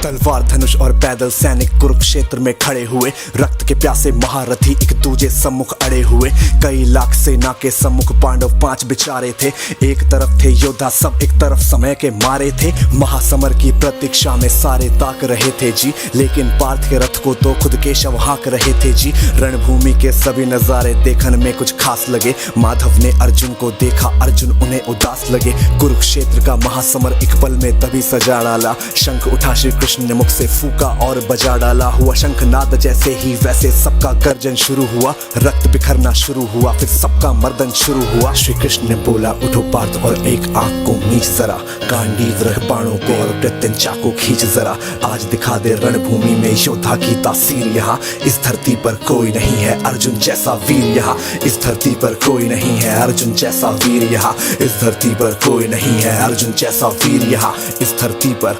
तलवार धनुष और पैदल सैनिक कुरुक्षेत्र में खड़े हुए, रक्त के प्यासे महारथी एक दूजे सम्मुख अड़े हुए। कई लाख सेना के सम्मुख पांडव 5 बिचारे थे। एक तरफ थे योद्धा सब, एक तरफ समय के मारे थे। महासमर की प्रतीक्षा में सारे ताक रहे थे जी, लेकिन पार्थ के रथ को तो खुद केशव हाँक रहे थे जी। रणभूमि के सभी नजारे देखने में कुछ खास लगे। माधव ने अर्जुन को देखा, अर्जुन उन्हें उदास लगे। कुरुक्षेत्र का महासमर एक पल में तभी सजा डाला। शंख उठा श्री कृष्ण ने मुख से फूका और बजा डाला। हुआ शंखनाद जैसे ही वैसे सबका गर्जन शुरू हुआ। रक्त बिखरना शुरू हुआ, फिर सबका मर्दन शुरू हुआ। श्री कृष्ण ने बोला, उठो पार्थ और एक आंख को मीच जरा। गांडीव रख बाणों को और प्रत्यंचा को खींच जरा। आज दिखा दे रणभूमि में योद्धा की तासीर। यहाँ इस धरती पर कोई नहीं है अर्जुन जैसा वीर। यहाँ इस धरती पर कोई नहीं है अर्जुन जैसा वीर। यहाँ इस धरती पर कोई नहीं है अर्जुन जैसा वीर। यहाँ इस धरती पर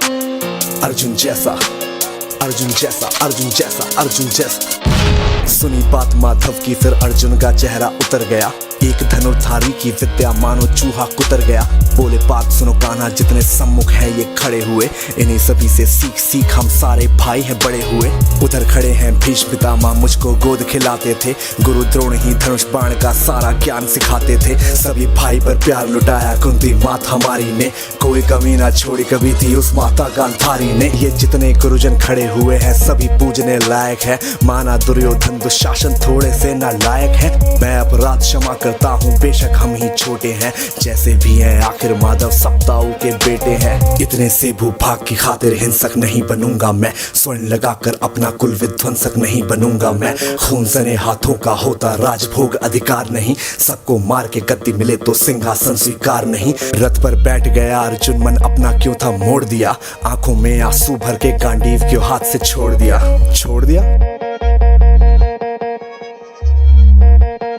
अर्जुन जैसा, अर्जुन जैसा, अर्जुन जैसा, अर्जुन जैसा। सुनी बात माधव की, फिर अर्जुन का चेहरा उतर गया। एक धनुर्धारी की विद्या मानो चूहा कुतर गया। बोले पार्थ सुनो कान्हा, जितने सम्मुख हैं ये खड़े हुए, इन्हीं सभी से सीख सीख हम सारे भाई हैं बड़े हुए। उधर खड़े हैं भीष्म पितामह, मुझको गोद खिलाते थे। गुरु द्रोण ही धनुष बाण का सारा ज्ञान सिखाते थे। सभी भाई पर प्यार लुटाया कुंती माता हमारी ने। कोई कमी ना छोड़ी कभी थी उस माता गांधारी ने। ये जितने गुरुजन खड़े हुए हैं सभी पूजने लायक है। माना दुर्योधन दुशासन थोड़े से नालायक है। मैं अपराध क्षमा करता हूँ, बेशक हम ही छोटे हैं। जैसे भी हैं आखिर माधव सप्ताऊ के बेटे हैं। इतने से भूभाग की खातिर हिंसक नहीं बनूंगा मैं। स्वर्ण लगाकर अपना कुल विध्वंसक नहीं बनूंगा मैं। खून सने हाथों का होता राजभोग अधिकार नहीं। सबको मार के गद्दी मिले तो सिंहासन स्वीकार नहीं। रथ पर बैठ गया अर्जुन, मन अपना क्यों था मोड़ दिया। आंखों में आंसू भर के गांडीव क्यों हाथ से छोड़ दिया। छोड़ दिया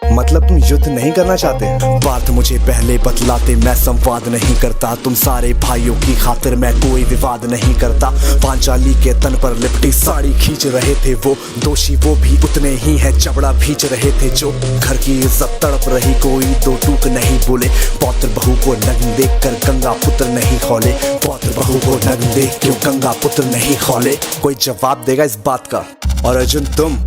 मतलब तुम युद्ध नहीं करना चाहते। पार्थ मुझे पहले बतलाते, मैं संवाद नहीं करता। तुम सारे भाइयों की खातिर मैं कोई विवाद नहीं करता। पांचाली के तन पर लिपटी साड़ी खींच रहे थे वो। दोषी वो भी उतने ही है, चबड़ा भींच रहे थे जो। घर की इज्जत तड़प रही, कोई दो टूक नहीं बोले। पौत्र बहू को नग्न देख कर गंगा पुत्र नहीं खोले। पौत्र बहू को नग्न देख क्यों गंगा पुत्र नहीं खोले। कोई जवाब देगा इस बात का। और अर्जुन तुम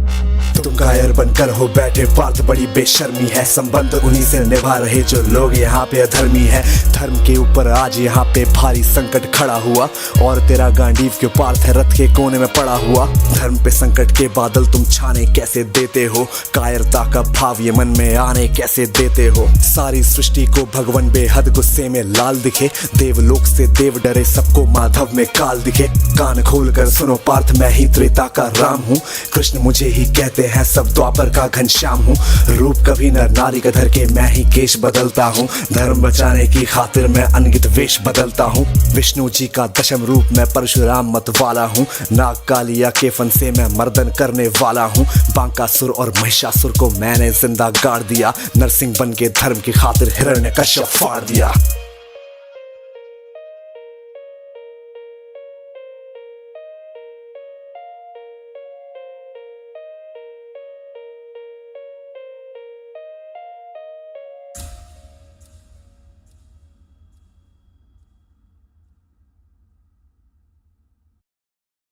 कायर बनकर हो बैठे। पार्थ बड़ी बेशर्मी है, संबंध उन्हीं से निभा रहे जो लोग यहाँ पे अधर्मी है। धर्म के ऊपर आज यहाँ पे भारी संकट खड़ा हुआ, और तेरा गांडीव के पार्थ है रथ के कोने में पड़ा हुआ। धर्म पे संकट के बादल तुम छाने कैसे देते हो। कायरता का भाव ये मन में आने कैसे देते हो। सारी सृष्टि को भगवान बेहद गुस्से में लाल दिखे। देवलोक से देव डरे, सबको माधव में काल दिखे। कान खोल कर सुनो पार्थ, मैं ही त्रेता का राम हूँ। कृष्ण मुझे ही कहते हैं, सब द्वापर का घनश्याम हूँ। रूप कभी नर नारी का धर के मैं ही केश बदलता हूँ। धर्म बचाने की खातिर मैं अनगित वेश बदलता हूँ। विष्णु जी का दशम रूप मैं परशुराम मत वाला हूँ। नाग कालिया के फन से मैं मर्दन करने वाला हूँ। बांकासुर और महिषासुर को मैंने जिंदा गाड़ दिया। नरसिंह बन के धर्म की खातिर हिरण्यकश्यप फाड़ दिया।